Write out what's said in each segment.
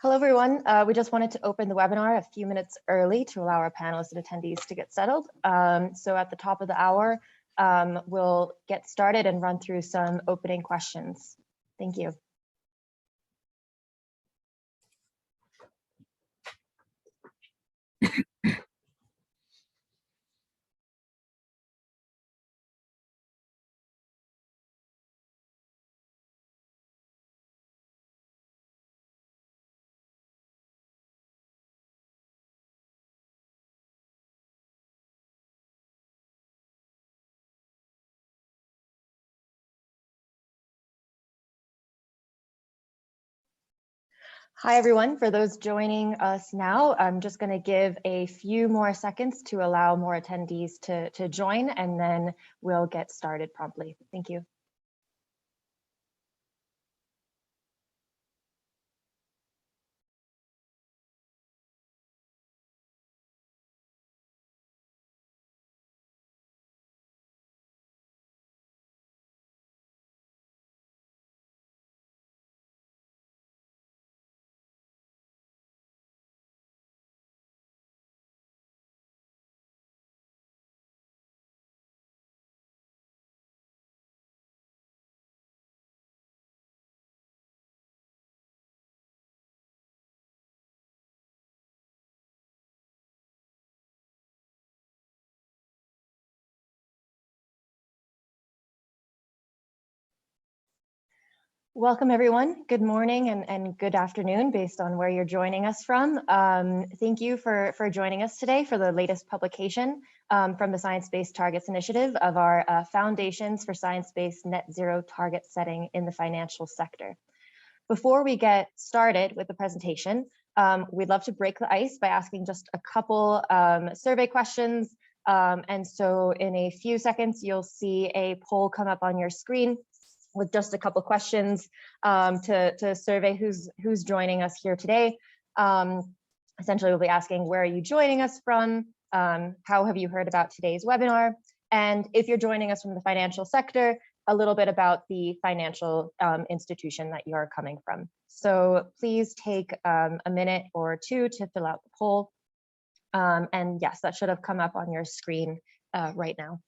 Hello, everyone. We just wanted to open the webinar a few minutes early to allow our panelists and attendees to get settled. So at the top of the hour, we'll get started and run through some opening questions. Thank you. Hi, everyone. For those joining us now, I'm just going to give a few more seconds to allow more attendees to join, and then we'll get started promptly. Thank you. Welcome, everyone. Good morning and good afternoon, based on where you're joining us from. Thank you for joining us today for the latest publication from the Science-Based Targets Initiative of our Foundations for Science-Based Net Zero Target Setting in the Financial Sector. Before we get started with the presentation, we'd love to break the ice by asking just a couple survey questions. And so in a few seconds, you'll see a poll come up on your screen with just a couple questions to survey who's joining us here today. Essentially, we'll be asking, where are you joining us from? How have you heard about today's webinar? And if you're joining us from the financial sector, a little bit about the financial institution that you're coming from. So please take a minute or two to fill out the poll. And yes, that should have come up on your screen right now.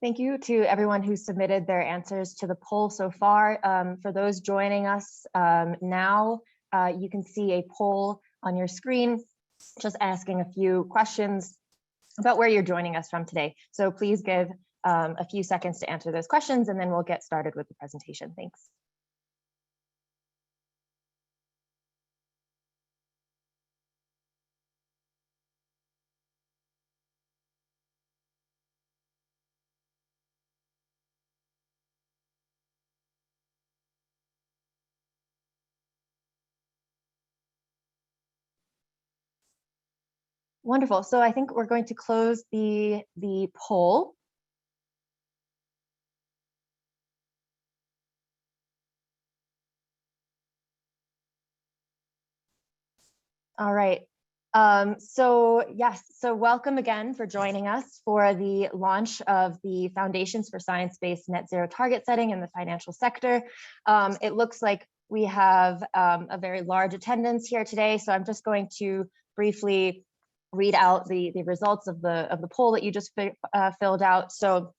Thank you to everyone who submitted their answers to the poll so far. For those joining us now, you can see a poll on your screen, just asking a few questions about where you're joining us from today. So please give a few seconds to answer those questions, and then we'll get started with the presentation. Thanks. Wonderful. So I think we're going to close the poll. All right. So yes, so welcome again for joining us for the launch of the Foundations for Science-Based Net Zero Target Setting in the Financial Sector. It looks like we have a very large attendance here today, so I'm just going to briefly read out the results of the poll that you just filled out. So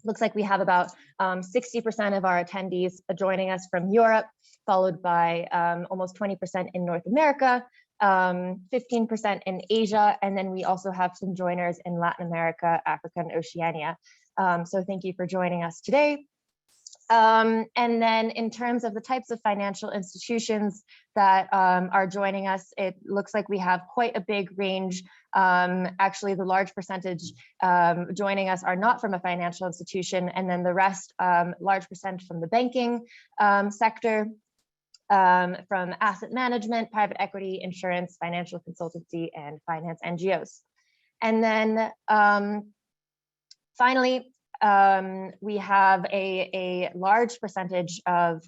looks like we have about 60% of our attendees joining us from Europe, followed by almost 20% in North America, 15% in Asia, and then we also have some joiners in Latin America, Africa, and Oceania. So thank you for joining us today. And then in terms of the types of financial institutions that are joining us, it looks like we have quite a big range. Actually, the large percentage joining us are not from a financial institution, and then the rest, large percent from the banking sector, from asset management, private equity, insurance, financial consultancy, and finance NGOs. And then finally, we have a large percentage of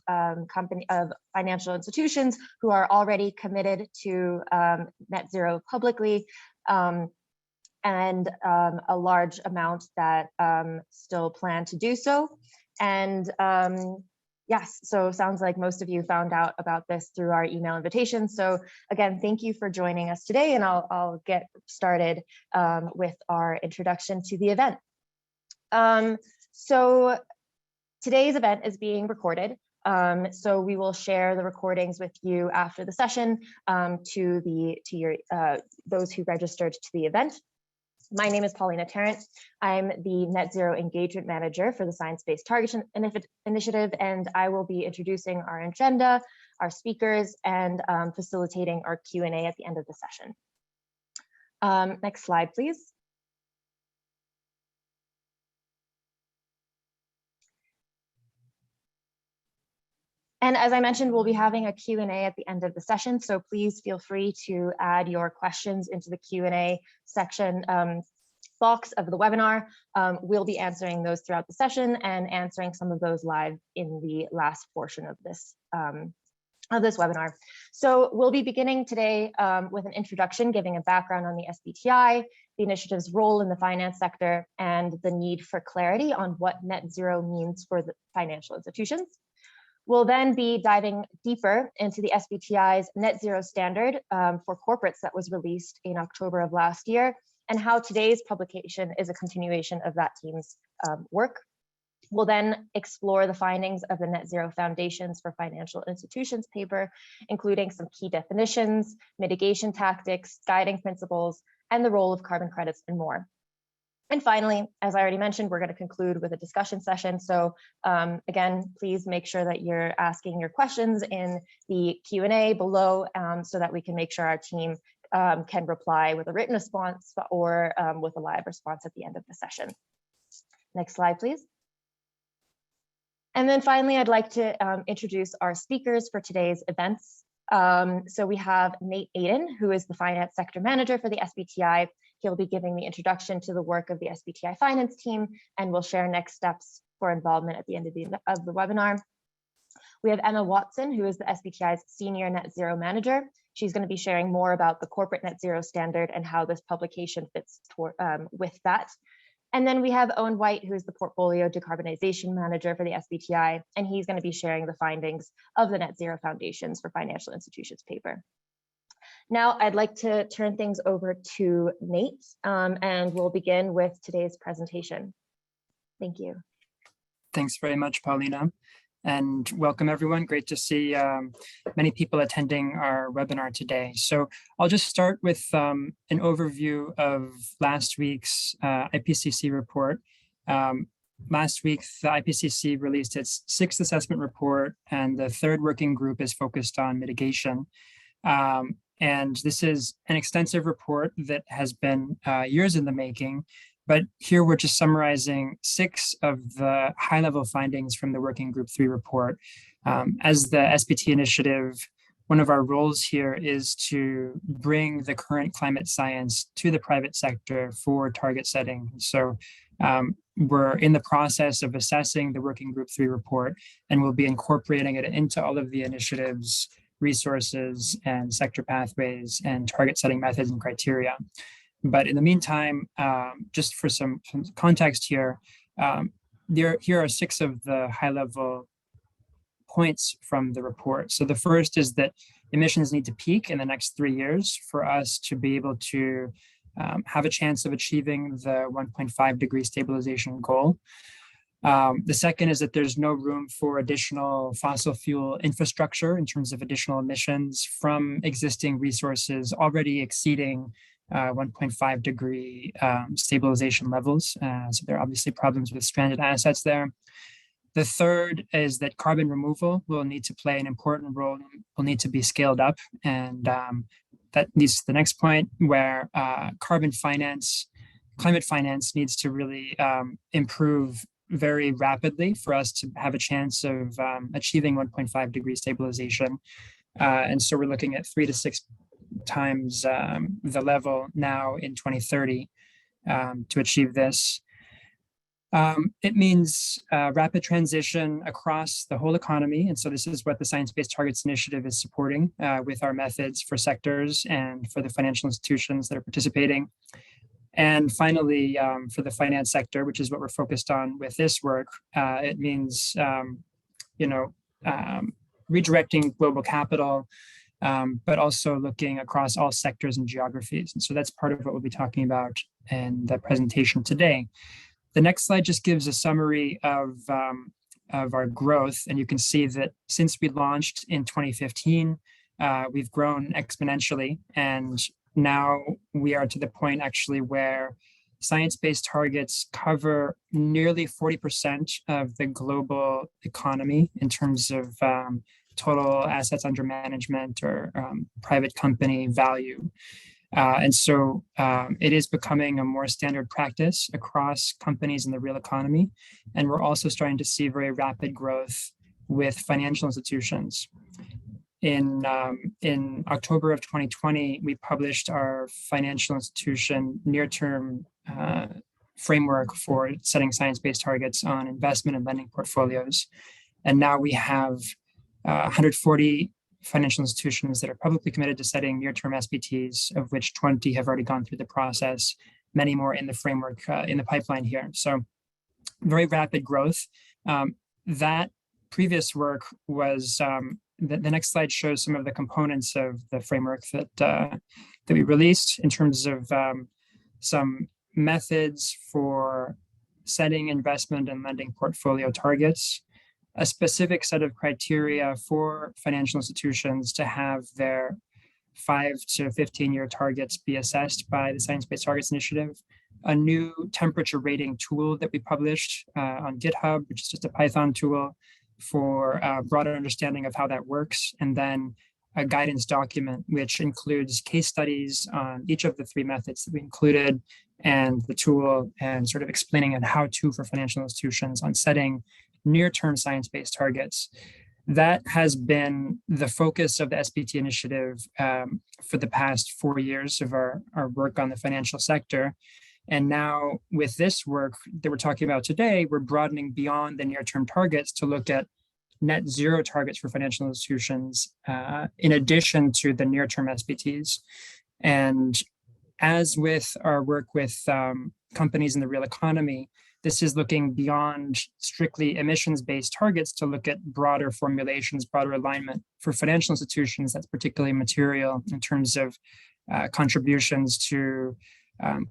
financial institutions who are already committed to net zero publicly, and a large amount that still plan to do so. And yes, so sounds like most of you found out about this through our email invitation. So again, thank you for joining us today, and I'll get started with our introduction to the event. So today's event is being recorded. So we will share the recordings with you after the session to those who registered to the event. My name is Paulina Tarrant. I'm the Net Zero Engagement Manager for the Science-Based Targets Initiative, and I will be introducing our agenda, our speakers, and facilitating our Q&A at the end of the session. Next slide, please. And as I mentioned, we'll be having a Q&A at the end of the session, so please feel free to add your questions into the Q&A section box of the webinar. We'll be answering those throughout the session and answering some of those live in the last portion of this webinar. So we'll be beginning today with an introduction, giving a background on the SBTi, the initiative's role in the finance sector, and the need for clarity on what net zero means for the financial institutions. We'll then be diving deeper into the SBTi's Net Zero Standard for corporates that was released in October of last year, and how today's publication is a continuation of that team's work. We'll then explore the findings of the Net Zero Foundations for Financial Institutions paper, including some key definitions, mitigation tactics, guiding principles, and the role of carbon credits and more. And finally, as I already mentioned, we're going to conclude with a discussion session. So again, please make sure that you're asking your questions in the Q&A below so that we can make sure our team can reply with a written response or with a live response at the end of the session. Next slide, please. And then finally, I'd like to introduce our speakers for today's events. So we have Nate Aiden, who is the Finance Sector Manager for the SBTi. He'll be giving the introduction to the work of the SBTi Finance team, and we'll share next steps for involvement at the end of the webinar. We have Emma Watson, who is the SBTi's Senior Net Zero Manager. She's going to be sharing more about the corporate net zero standard and how this publication fits with that. And then we have Owen White, who is the Portfolio Decarbonization Manager for the SBTi, and he's going to be sharing the findings of the Net Zero Foundations for Financial Institutions paper. Now, I'd like to turn things over to Nate, and we'll begin with today's presentation. Thank you. Thanks very much, Paulina, and welcome everyone. Great to see many people attending our webinar today. So I'll just start with an overview of last week's Ipcc report. Last week, the Ipcc released its 6th assessment report, and the 3rd working group is focused on mitigation. And this is an extensive report that has been years in the making, but here we're just summarizing 6 of the high-level findings from the Working Group 3 report. As the SBT initiative, one of our roles here is to bring the current climate science to the private sector for target setting. So we're in the process of assessing the Working Group 3 report, and we'll be incorporating it into all of the initiatives, resources, and sector pathways, and target setting methods and criteria. But in the meantime, just for some context here, here are 6 of the high-level points from the report. So the first is that emissions need to peak in the next 3 years for us to be able to have a chance of achieving the 1.5 degree stabilization goal. The second is that there's no room for additional fossil fuel infrastructure in terms of additional emissions from existing resources already exceeding 1.5 degree stabilization levels. So there are obviously problems with stranded assets there. The third is that carbon removal will need to play an important role, will need to be scaled up. And that leads to the next point, where climate finance needs to really improve very rapidly for us to have a chance of achieving 1.5 degree stabilization. And so we're looking at 3 to 6 times the level now in 2030 to achieve this. It means rapid transition across the whole economy. And so this is what the Science Based Targets Initiative is supporting with our methods for sectors and for the financial institutions that are participating. And finally, for the finance sector, which is what we're focused on with this work, it means, redirecting global capital, but also looking across all sectors and geographies. And so that's part of what we'll be talking about in the presentation today. The next slide just gives a summary of our growth. And you can see that since we launched in 2015, we've grown exponentially. And now we are to the point actually where science-based targets cover nearly 40% of the global economy in terms of total assets under management or private company value. And so it is becoming a more standard practice across companies in the real economy. And we're also starting to see very rapid growth with financial institutions. In October of 2020, we published our financial institution near-term framework for setting science-based targets on investment and lending portfolios. And now we have 140 financial institutions that are publicly committed to setting near-term SBTs, of which 20 have already gone through the process, many more in the framework, in the pipeline here. So very rapid growth. That previous work was, the next slide shows some of the components of the framework that we released in terms of some methods for setting investment and lending portfolio targets, a specific set of criteria for financial institutions to have their 5 to 15-year targets be assessed by the Science Based Targets Initiative, a new temperature rating tool that we published on GitHub, which is just a Python tool for a broader understanding of how that works, and then a guidance document, which includes case studies on each of the 3 methods that we included and the tool, and sort of explaining a how-to for financial institutions on setting near-term science-based targets. That has been the focus of the SBT initiative for the past 4 years of our work on the financial sector. And now with this work that we're talking about today, we're broadening beyond the near-term targets to look at net zero targets for financial institutions in addition to the near-term SBTs. And as with our work with companies in the real economy, this is looking beyond strictly emissions-based targets to look at broader formulations, broader alignment. For financial institutions, that's particularly material in terms of contributions to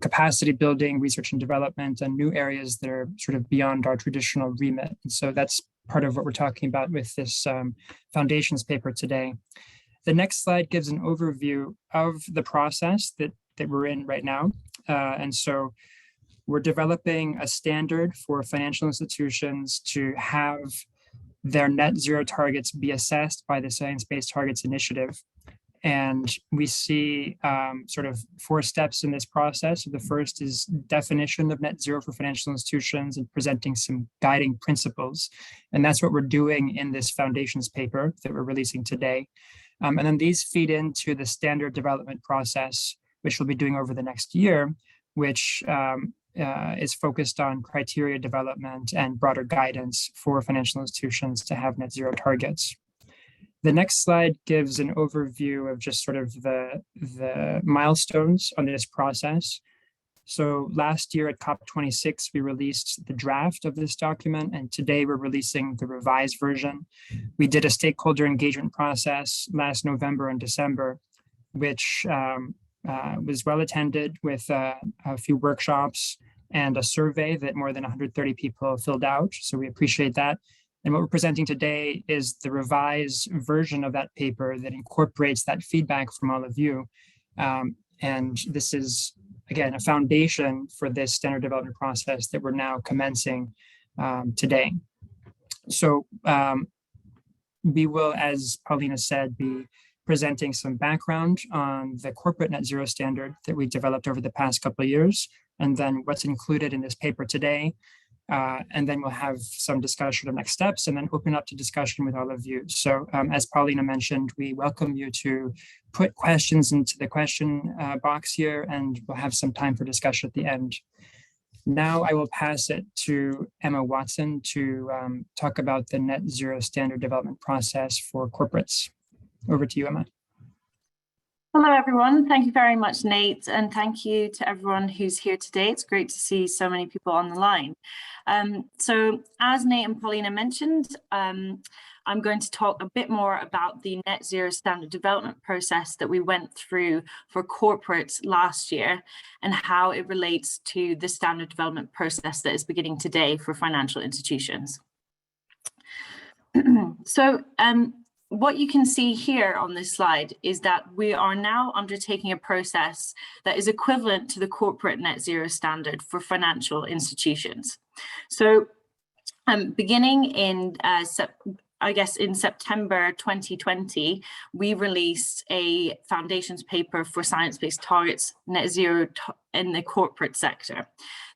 capacity building, research and development, and new areas that are sort of beyond our traditional remit. And so that's part of what we're talking about with this foundations paper today. The next slide gives an overview of the process that we're in right now. And so we're developing a standard for financial institutions to have their net zero targets be assessed by the Science Based Targets Initiative. And we see sort of 4 steps in this process. So the first is definition of net zero for financial institutions and presenting some guiding principles. And that's what we're doing in this foundations paper that we're releasing today. And then these feed into the standard development process, which we'll be doing over the next year, which is focused on criteria development and broader guidance for financial institutions to have net zero targets. The next slide gives an overview of just sort of the milestones on this process. So last year at COP26, we released the draft of this document, and today we're releasing the revised version. We did a stakeholder engagement process last November and December, which was well attended with a few workshops and a survey that more than 130 people filled out. So we appreciate that. And what we're presenting today is the revised version of that paper that incorporates that feedback from all of you. And this is, again, a foundation for this standard development process that we're now commencing today. So we will, as Paulina said, be presenting some background on the corporate net zero standard that we developed over the past couple of years, and then what's included in this paper today. And then we'll have some discussion of next steps and then open up to discussion with all of you. So as Paulina mentioned, we welcome you to put questions into the question box here, and we'll have some time for discussion at the end. Now I will pass it to Emma Watson to talk about the net zero standard development process for corporates. Over to you, Emma. Hello, everyone. Thank you very much, Nate, and thank you to everyone who's here today. It's great to see so many people on the line. So as Nate and Paulina mentioned, I'm going to talk a bit more about the net zero standard development process that we went through for corporates last year and how it relates to the standard development process that is beginning today for financial institutions. So what you can see here on this slide is that we are now undertaking a process that is equivalent to the corporate net zero standard for financial institutions. So beginning in in September 2020, we released a foundations paper for science-based targets net zero in the corporate sector.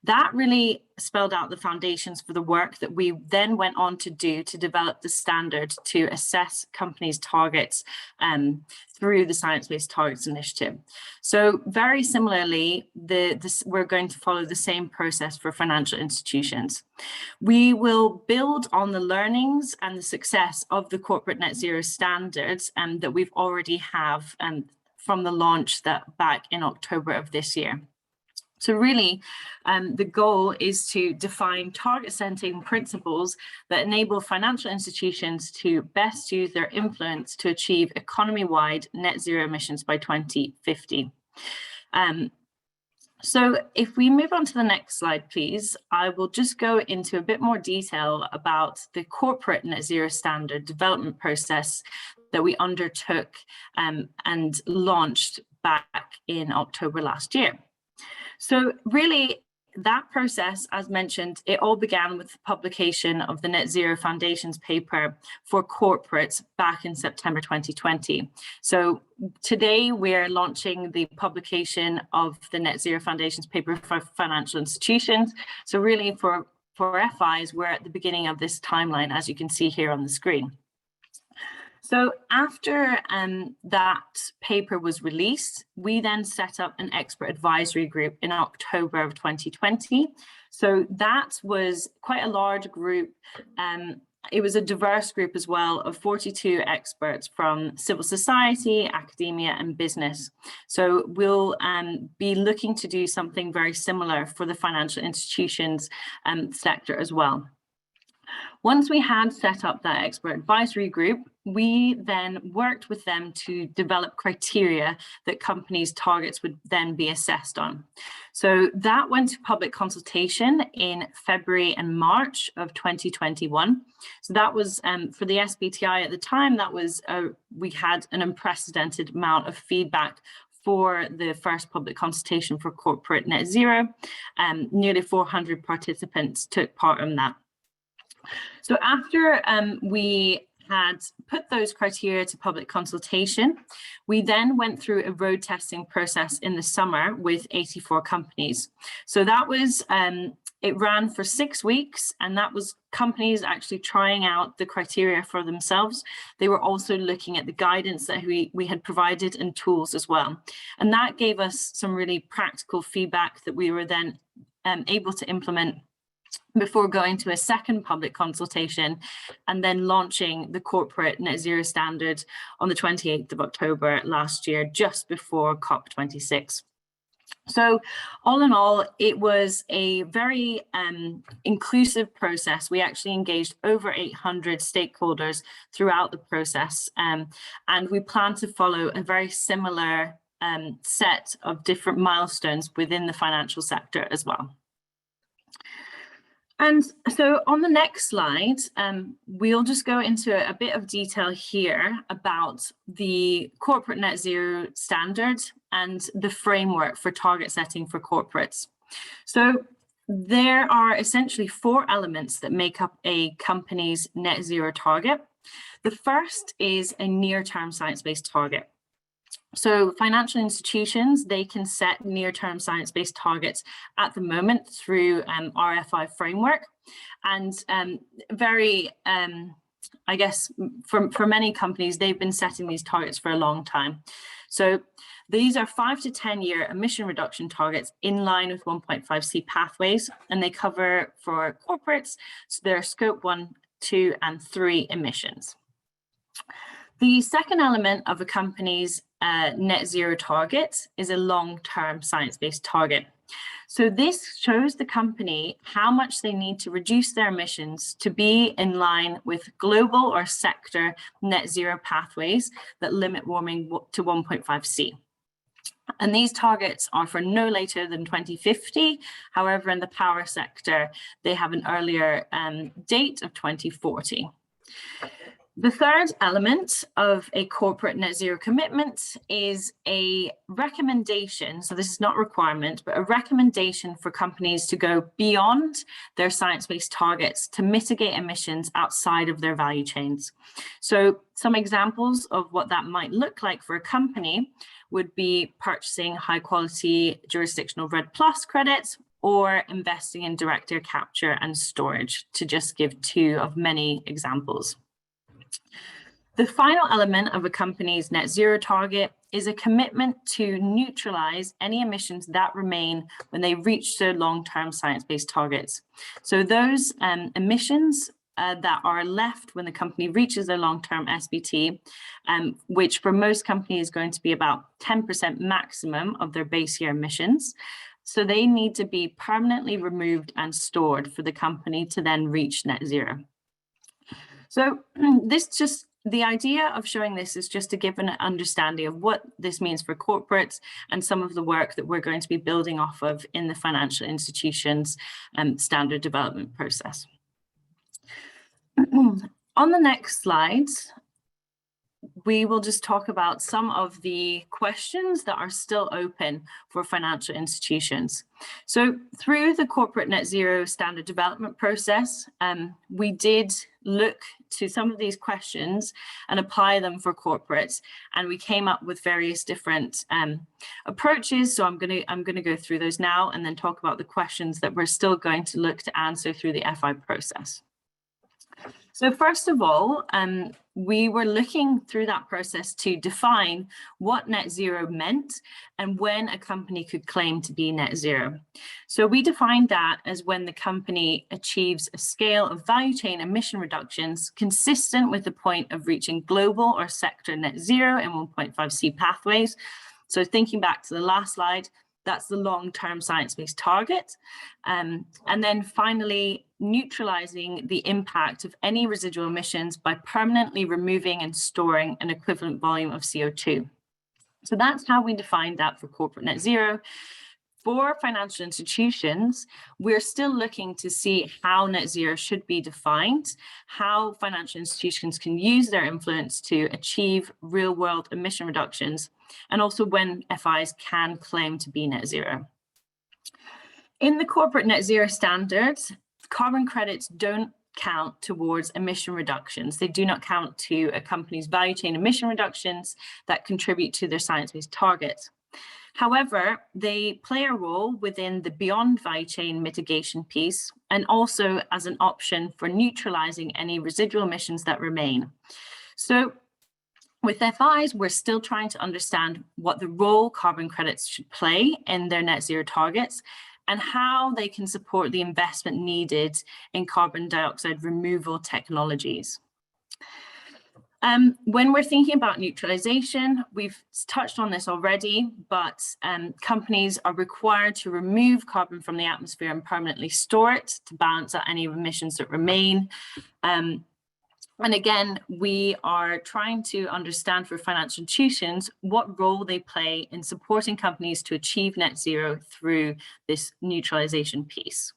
That really spelled out the foundations for the work that we then went on to do to develop the standard to assess companies' targets through the Science-Based Targets Initiative. So very similarly, we're going to follow the same process for financial institutions. We will build on the learnings and the success of the corporate net zero standards that we've already have from the launch back in October of this year. So really, the goal is to define target setting principles that enable financial institutions to best use their influence to achieve economy-wide net zero emissions by 2050. So if we move on to the next slide, please, I will just go into a bit more detail about the corporate net zero standard development process that we undertook and launched back in October last year. So really, that process, as mentioned, it all began with the publication of the Net Zero Foundations paper for corporates back in September 2020. So today we're launching the publication of the Net Zero Foundations paper for financial institutions. So really for FIs, we're at the beginning of this timeline, as you can see here on the screen. So after that paper was released, we then set up an expert advisory group in October of 2020. So that was quite a large group. It was a diverse group as well of 42 experts from civil society, academia, and business. So we'll be looking to do something very similar for the financial institutions sector as well. Once we had set up that expert advisory group, we then worked with them to develop criteria that companies' targets would then be assessed on. So that went to public consultation in February and March of 2021. So that was for the SBTi at the time, that was we had an unprecedented amount of feedback for the first public consultation for corporate net zero. Nearly 400 participants took part in that. So after we had put those criteria to public consultation, we then went through a road testing process in the summer with 84 companies. So that was, it ran for 6 weeks, and that was companies actually trying out the criteria for themselves. They were also looking at the guidance that we had provided and tools as well. And that gave us some really practical feedback that we were then able to implement before going to a second public consultation and then launching the corporate net zero standard on the 28th of October last year, just before COP26. So all in all, it was a very inclusive process. We actually engaged over 800 stakeholders throughout the process, and we plan to follow a very similar set of different milestones within the financial sector as well. And so on the next slide, we'll just go into a bit of detail here about the corporate net zero standard and the framework for target setting for corporates. So there are essentially 4 elements that make up a company's net zero target. The first is a near-term science-based target. So financial institutions, they can set near-term science-based targets at the moment through RFI framework, and I guess for many companies, they've been setting these targets for a long time. So these are 5 to 10 year emission reduction targets in line with 1.5C pathways, and they cover for corporates, so their scope 1, 2, and 3 emissions. The second element of a company's net zero target is a long-term science-based target. So this shows the company how much they need to reduce their emissions to be in line with global or sector net zero pathways that limit warming to 1.5C. And these targets are for no later than 2050. However, in the power sector, they have an earlier date of 2040. The third element of a corporate net zero commitment is a recommendation. So this is not a requirement, but a recommendation for companies to go beyond their science-based targets to mitigate emissions outside of their value chains. So some examples of what that might look like for a company would be purchasing high quality jurisdictional RED+ credits or investing in direct air capture and storage, to just give 2 of many examples. The final element of a company's net zero target is a commitment to neutralize any emissions that remain when they reach their long-term science-based targets. So those emissions that are left when the company reaches their long-term SBT, which for most companies is going to be about 10% maximum of their base year emissions. So they need to be permanently removed and stored for the company to then reach net zero. So the idea of showing this is just to give an understanding of what this means for corporates and some of the work that we're going to be building off of in the financial institutions standard development process. On the next slide, we will just talk about some of the questions that are still open for financial institutions. So through the corporate net zero standard development process, we did look to some of these questions and apply them for corporates, and we came up with various different approaches. So I'm going to go through those now and then talk about the questions that we're still going to look to answer through the FI process. So first of all, we were looking through that process to define what net zero meant and when a company could claim to be net zero. So we defined that as when the company achieves a scale of value chain emission reductions consistent with the point of reaching global or sector net zero in 1.5C pathways. So thinking back to the last slide, that's the long-term science-based target. And then finally, neutralizing the impact of any residual emissions by permanently removing and storing an equivalent volume of CO2. So that's how we defined that for corporate net zero. For financial institutions, we're still looking to see how net zero should be defined, how financial institutions can use their influence to achieve real-world emission reductions, and also when FIs can claim to be net zero. In the corporate net zero standards, carbon credits don't count towards emission reductions. They do not count to a company's value chain emission reductions that contribute to their science-based targets. However, they play a role within the beyond value chain mitigation piece and also as an option for neutralizing any residual emissions that remain. So with FIs, we're still trying to understand what the role carbon credits should play in their net zero targets and how they can support the investment needed in carbon dioxide removal technologies. When we're thinking about neutralization, we've touched on this already, but companies are required to remove carbon from the atmosphere and permanently store it to balance out any emissions that remain. And again, we are trying to understand for financial institutions what role they play in supporting companies to achieve net zero through this neutralization piece.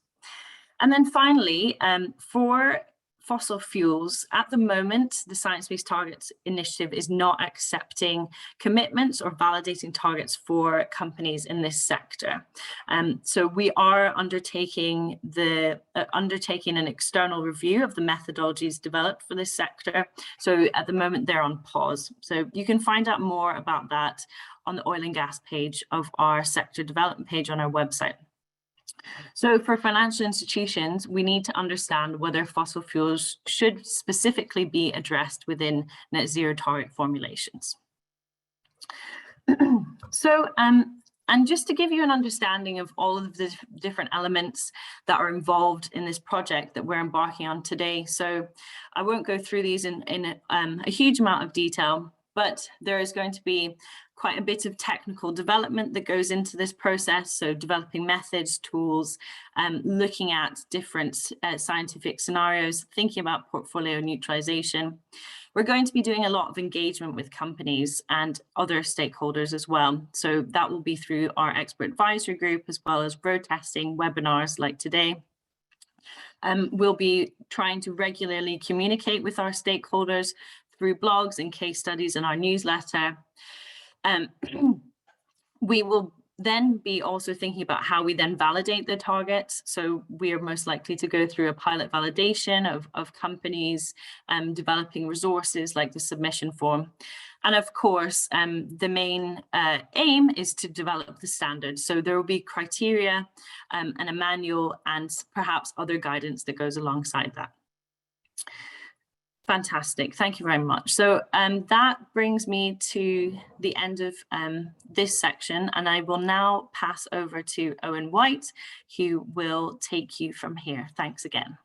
And then finally, for fossil fuels, at the moment, the Science Based Targets Initiative is not accepting commitments or validating targets for companies in this sector. So we are undertaking an external review of the methodologies developed for this sector. So at the moment, they're on pause. So you can find out more about that on the oil and gas page of our sector development page on our website. So for financial institutions, we need to understand whether fossil fuels should specifically be addressed within net zero target formulations. So, and just to give you an understanding of all of the different elements that are involved in this project that we're embarking on today. So I won't go through these in a huge amount of detail, but there is going to be quite a bit of technical development that goes into this process. So developing methods, tools, looking at different scientific scenarios, thinking about portfolio neutralization. We're going to be doing a lot of engagement with companies and other stakeholders as well. So that will be through our expert advisory group, as well as road testing webinars like today. We'll be trying to regularly communicate with our stakeholders through blogs and case studies in our newsletter. We will then be also thinking about how we then validate the targets. So we are most likely to go through a pilot validation of companies developing resources like the submission form. And of course, the main aim is to develop the standard. So there will be criteria and a manual and perhaps other guidance that goes alongside that. Fantastic, thank you very much. So that brings me to the end of this section, and I will now pass over to Owen White, who will take you from here. Thanks again.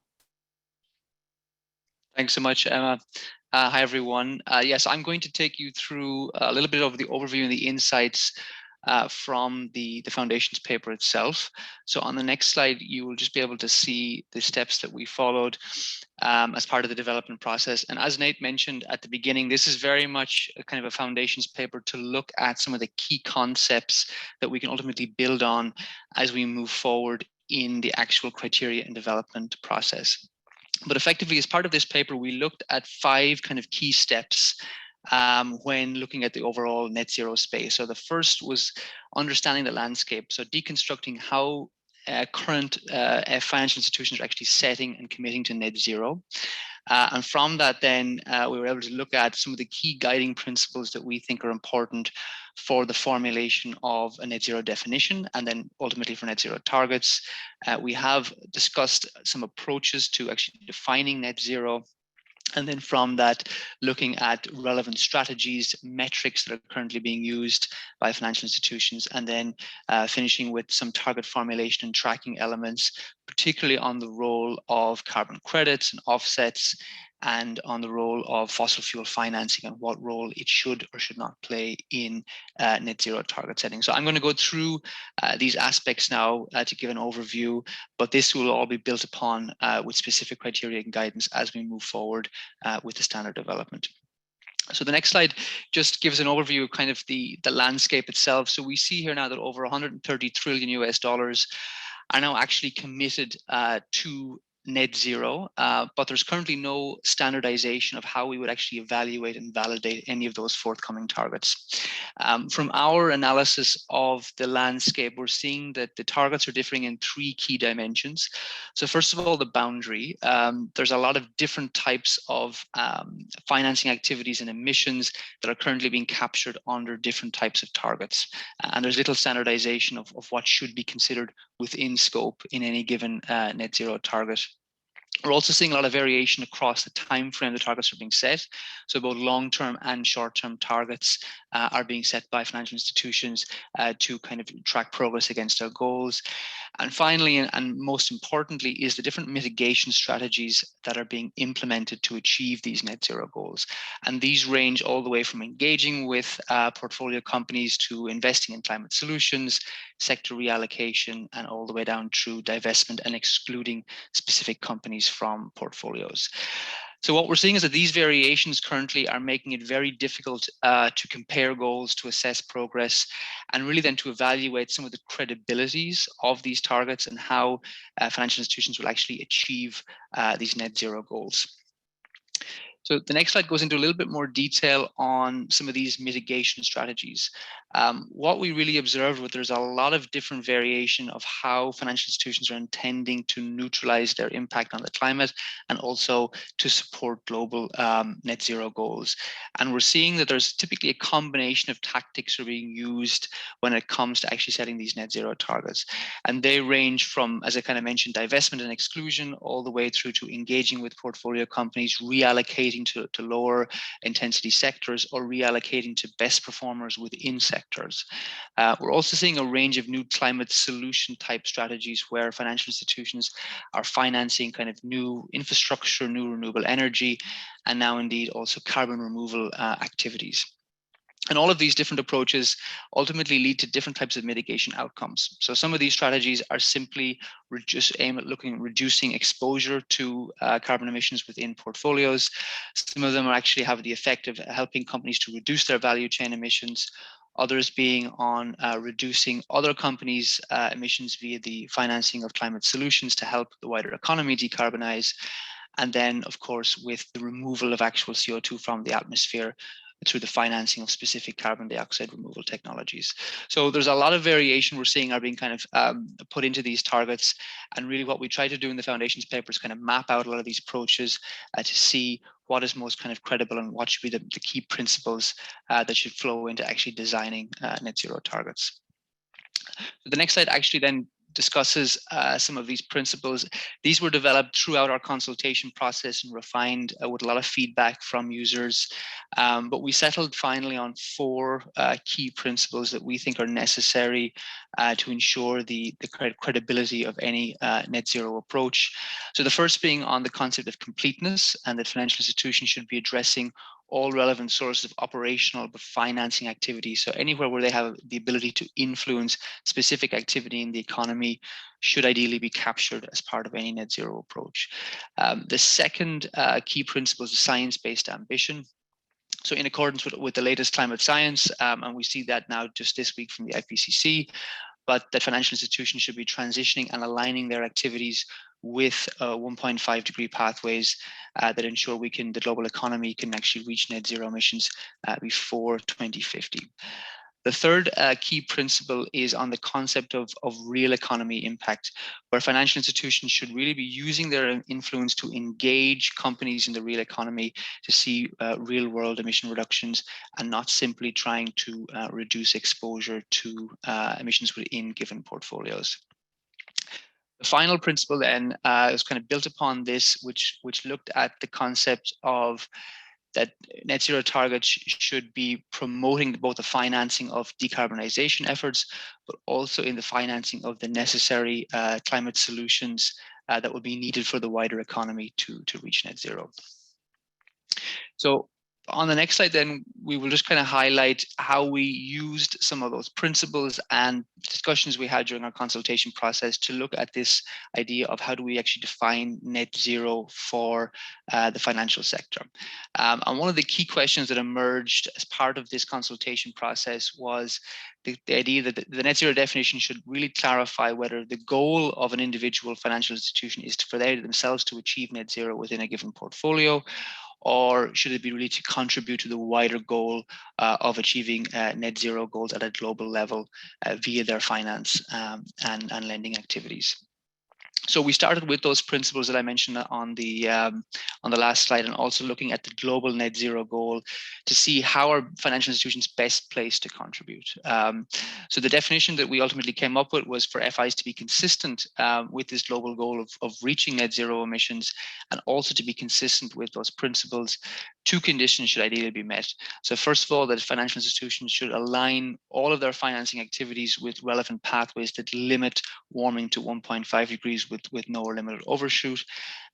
Thanks so much, Emma. Hi, everyone. Yes, I'm going to take you through a little bit of the overview and the insights from the foundation's paper itself. So on the next slide, you will just be able to see the steps that we followed as part of the development process. And as Nate mentioned at the beginning, this is very much a kind of a foundation's paper to look at some of the key concepts that we can ultimately build on as we move forward in the actual criteria and development process. But effectively, as part of this paper, we looked at 5 kind of key steps when looking at the overall net zero space. So the first was understanding the landscape, so deconstructing how current financial institutions are actually setting and committing to net zero. And from that, then we were able to look at some of the key guiding principles that we think are important for the formulation of a net zero definition, and then ultimately for net zero targets. We have discussed some approaches to actually defining net zero. And then from that, looking at relevant strategies, metrics that are currently being used by financial institutions, and then finishing with some target formulation and tracking elements, particularly on the role of carbon credits and offsets, and on the role of fossil fuel financing and what role it should or should not play in net zero target setting. So I'm going to go through these aspects now to give an overview, but this will all be built upon with specific criteria and guidance as we move forward with the standard development. So the next slide just gives an overview of kind of the landscape itself. So we see here now that over 130 trillion US dollars are now actually committed to net zero, but there's currently no standardization of how we would actually evaluate and validate any of those forthcoming targets. From our analysis of the landscape, we're seeing that the targets are differing in 3 key dimensions. So first of all, the boundary. There's a lot of different types of financing activities and emissions that are currently being captured under different types of targets. And there's little standardization of what should be considered within scope in any given net zero target. We're also seeing a lot of variation across the time frame the targets are being set. So both long-term and short-term targets are being set by financial institutions to kind of track progress against their goals. And finally, and most importantly, is the different mitigation strategies that are being implemented to achieve these net zero goals. And these range all the way from engaging with portfolio companies to investing in climate solutions, sector reallocation, and all the way down through divestment and excluding specific companies from portfolios. So what we're seeing is that these variations currently are making it very difficult to compare goals, to assess progress, and really then to evaluate some of the credibilities of these targets and how financial institutions will actually achieve these net zero goals. So the next slide goes into a little bit more detail on some of these mitigation strategies. What we really observed was there's a lot of different variation of how financial institutions are intending to neutralize their impact on the climate and also to support global net zero goals. And we're seeing that there's typically a combination of tactics are being used when it comes to actually setting these net zero targets. And they range from, as I kind of mentioned, divestment and exclusion, all the way through to engaging with portfolio companies, reallocating to lower intensity sectors, or reallocating to best performers within sectors. We're also seeing a range of new climate solution type strategies where financial institutions are financing kind of new infrastructure, new renewable energy, and now indeed also carbon removal activities. And all of these different approaches ultimately lead to different types of mitigation outcomes. So some of these strategies are simply aim at reducing exposure to carbon emissions within portfolios. Some of them are actually have the effect of helping companies to reduce their value chain emissions. Others being on reducing other companies' emissions via the financing of climate solutions to help the wider economy decarbonize. And then, of course, with the removal of actual CO2 from the atmosphere, through the financing of specific carbon dioxide removal technologies. So there's a lot of variation we're seeing are being kind of put into these targets. And really what we try to do in the foundations paper is kind of map out a lot of these approaches to see what is most kind of credible and what should be the key principles that should flow into actually designing net zero targets. The next slide actually then discusses some of these principles. These were developed throughout our consultation process and refined with a lot of feedback from users. But we settled finally on 4 key principles that we think are necessary to ensure the credibility of any net zero approach. So the first being on the concept of completeness, and that financial institutions should be addressing all relevant sources of operational but financing activity. So anywhere where they have the ability to influence specific activity in the economy should ideally be captured as part of any net zero approach. The second key principle is science-based ambition. So in accordance with the latest climate science, and we see that now just this week from the Ipcc, but that financial institutions should be transitioning and aligning their activities with 1.5 degree pathways that ensure the global economy can actually reach net zero emissions before 2050. The third key principle is on the concept of real economy impact, where financial institutions should really be using their influence to engage companies in the real economy to see real world emission reductions, and not simply trying to reduce exposure to emissions within given portfolios. The final principle then is kind of built upon this, which looked at the concept of that net zero targets should be promoting both the financing of decarbonization efforts, but also in the financing of the necessary climate solutions that will be needed for the wider economy to reach net zero. So on the next slide, then, we will just kind of highlight how we used some of those principles and discussions we had during our consultation process to look at this idea of how do we actually define net zero for the financial sector. And one of the key questions that emerged as part of this consultation process was the idea that the net zero definition should really clarify whether the goal of an individual financial institution is for they themselves to achieve net zero within a given portfolio, or should it be really to contribute to the wider goal of achieving net zero goals at a global level via their finance and lending activities. So we started with those principles that I mentioned on the last slide, and also looking at the global net zero goal to see how are financial institutions best placed to contribute. So the definition that we ultimately came up with was for FIs to be consistent with this global goal of reaching net zero emissions, and also to be consistent with those principles. 2 conditions should ideally be met. So first of all, that financial institutions should align all of their financing activities with relevant pathways that limit warming to 1.5 degrees with no or limited overshoot,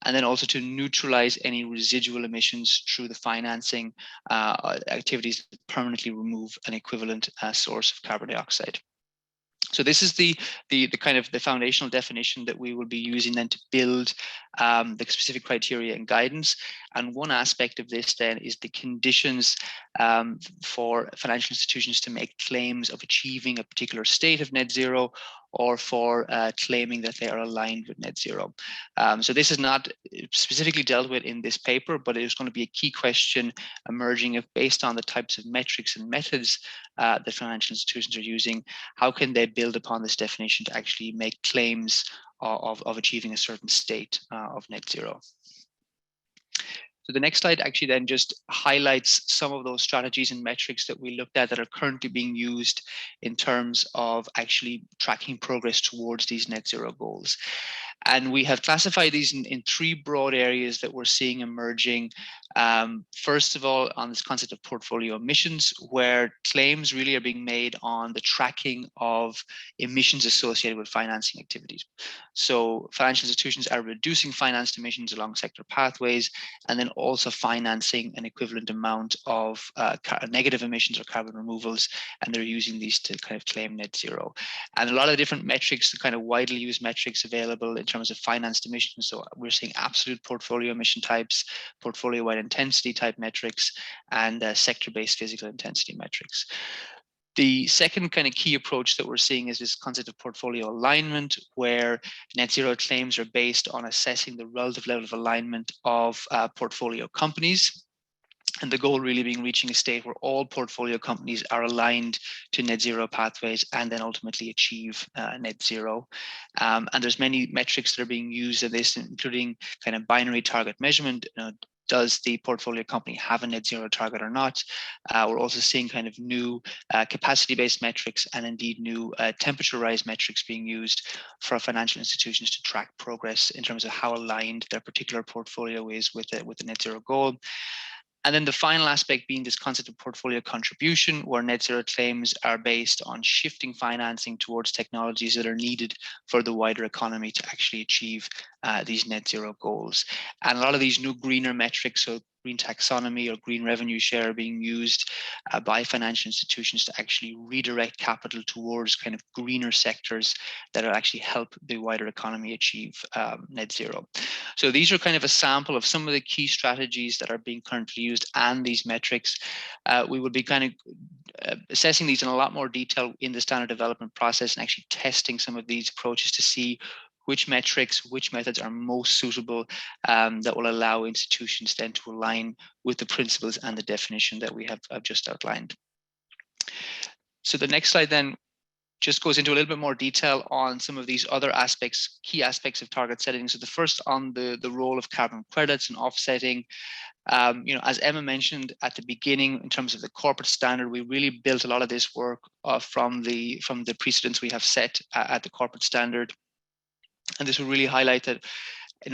and then also to neutralize any residual emissions through the financing activities that permanently remove an equivalent source of carbon dioxide. So this is the kind of the foundational definition that we will be using then to build the specific criteria and guidance. And one aspect of this then is the conditions for financial institutions to make claims of achieving a particular state of net zero, or for claiming that they are aligned with net zero. So this is not specifically dealt with in this paper, but it is going to be a key question emerging if, based on the types of metrics and methods that financial institutions are using, how can they build upon this definition to actually make claims of achieving a certain state of net zero. So the next slide actually then just highlights some of those strategies and metrics that we looked at that are currently being used in terms of actually tracking progress towards these net zero goals. And we have classified these in three broad areas that we're seeing emerging. First of all, on this concept of portfolio emissions, where claims really are being made on the tracking of emissions associated with financing activities. So financial institutions are reducing financed emissions along sector pathways, and then also financing an equivalent amount of negative emissions or carbon removals, and they're using these to kind of claim net zero. And a lot of different metrics, the kind of widely used metrics available in terms of financed emissions. So we're seeing absolute portfolio emission types, portfolio-wide intensity type metrics, and sector-based physical intensity metrics. The second kind of key approach that we're seeing is this concept of portfolio alignment, where net zero claims are based on assessing the relative level of alignment of portfolio companies. And the goal really being reaching a state where all portfolio companies are aligned to net zero pathways and then ultimately achieve net zero. And there's many metrics that are being used in this, including kind of binary target measurement. Does the portfolio company have a net zero target or not? We're also seeing kind of new capacity-based metrics and indeed new temperature rise metrics being used for financial institutions to track progress in terms of how aligned their particular portfolio is with the net zero goal. And then the final aspect being this concept of portfolio contribution, where net zero claims are based on shifting financing towards technologies that are needed for the wider economy to actually achieve these net zero goals. And a lot of these new greener metrics, so green taxonomy or green revenue share, are being used by financial institutions to actually redirect capital towards kind of greener sectors that will actually help the wider economy achieve net zero. So these are kind of a sample of some of the key strategies that are being currently used and these metrics. We will be kind of assessing these in a lot more detail in the standard development process and actually testing some of these approaches to see which metrics, which methods are most suitable that will allow institutions then to align with the principles and the definition that we have just outlined. So the next slide then just goes into a little bit more detail on some of these other aspects, key aspects of target setting. So the first on the role of carbon credits and offsetting. As Emma mentioned at the beginning, in terms of the corporate standard, we really built a lot of this work from the precedents we have set at the corporate standard. And this will really highlight that,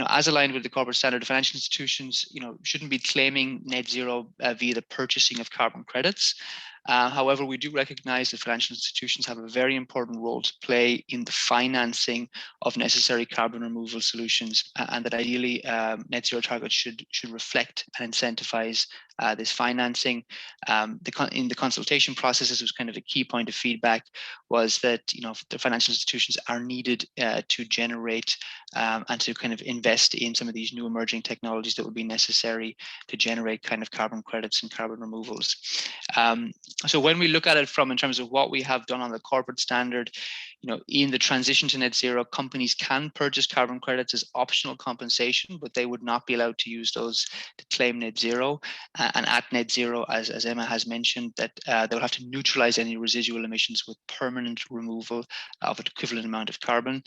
as aligned with the corporate standard, financial institutions, shouldn't be claiming net zero via the purchasing of carbon credits. However, we do recognize that financial institutions have a very important role to play in the financing of necessary carbon removal solutions, and that ideally net zero targets should reflect and incentivize this financing. In the consultation process, this was kind of a key point of feedback, was that the financial institutions are needed to generate and to kind of invest in some of these new emerging technologies that would be necessary to generate kind of carbon credits and carbon removals. So when we look at it in terms of what we have done on the corporate standard, in the transition to net zero, companies can purchase carbon credits as optional compensation, but they would not be allowed to use those to claim net zero. And at net zero, as Emma has mentioned, that they'll have to neutralize any residual emissions with permanent removal of an equivalent amount of carbon.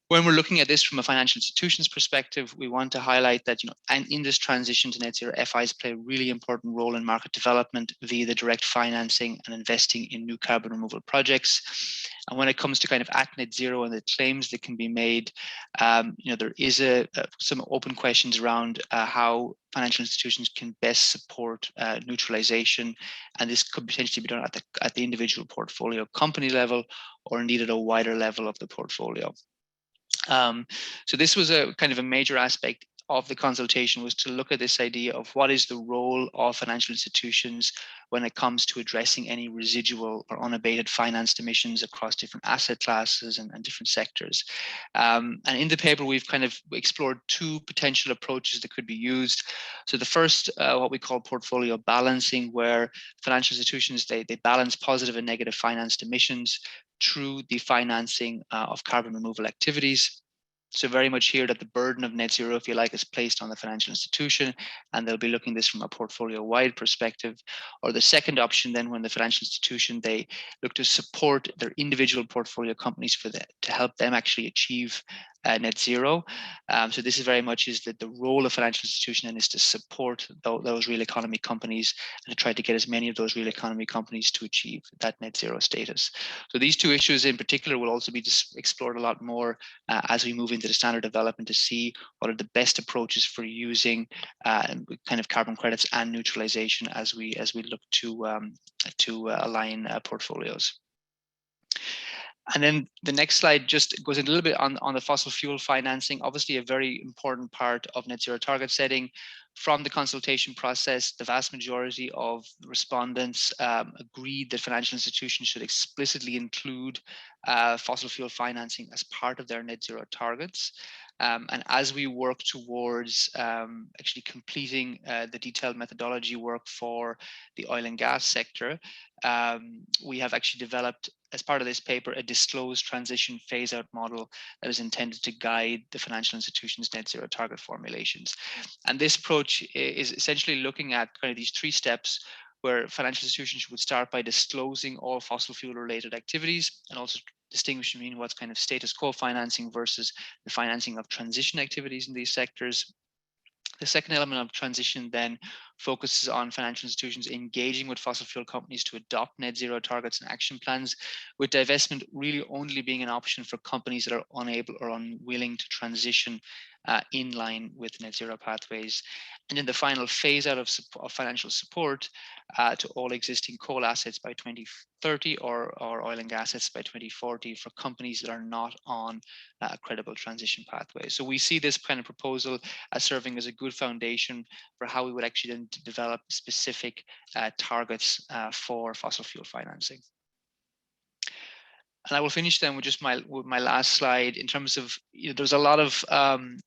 When we're looking at this from a financial institutions perspective, we want to highlight that, and in this transition to net zero, FIs play a really important role in market development via the direct financing and investing in new carbon removal projects. And when it comes to kind of at net zero and the claims that can be made, there is some open questions around how financial institutions can best support neutralization, and this could potentially be done at the individual portfolio company level, or indeed at a wider level of the portfolio. So this was a kind of a major aspect of the consultation was to look at this idea of what is the role of financial institutions when it comes to addressing any residual or unabated financed emissions across different asset classes and different sectors. And in the paper, we've kind of explored two potential approaches that could be used. So the first, what we call portfolio balancing, where financial institutions, they balance positive and negative financed emissions through the financing of carbon removal activities. So very much here that the burden of net zero, if you like, is placed on the financial institution, and they'll be looking at this from a portfolio-wide perspective. Or the second option then, when the financial institution, they look to support their individual portfolio companies to help them actually achieve net zero. So this is very much is that the role of financial institution then is to support those real economy companies and to try to get as many of those real economy companies to achieve that net zero status. So these two issues in particular will also be explored a lot more as we move into the standard development to see what are the best approaches for using kind of carbon credits and neutralization as we look to align portfolios. And then the next slide just goes a little bit on the fossil fuel financing, obviously a very important part of net zero target setting. From the consultation process, the vast majority of respondents agreed that financial institutions should explicitly include fossil fuel financing as part of their net zero targets. And as we work towards actually completing the detailed methodology work for the oil and gas sector, we have actually developed, as part of this paper, a disclosed transition phase-out model that is intended to guide the financial institutions' net zero target formulations. And this approach is essentially looking at kind of these three steps, where financial institutions would start by disclosing all fossil fuel related activities and also distinguish between what's kind of status quo financing versus the financing of transition activities in these sectors. The second element of transition then focuses on financial institutions engaging with fossil fuel companies to adopt net zero targets and action plans, with divestment really only being an option for companies that are unable or unwilling to transition in line with net zero pathways. And then the final phase out of financial support to all existing coal assets by 2030 or oil and gas assets by 2040 for companies that are not on a credible transition pathway. So we see this kind of proposal as serving as a good foundation for how we would actually then develop specific targets for fossil fuel financing. And I will finish then with just my last slide in terms of, there's a lot of kind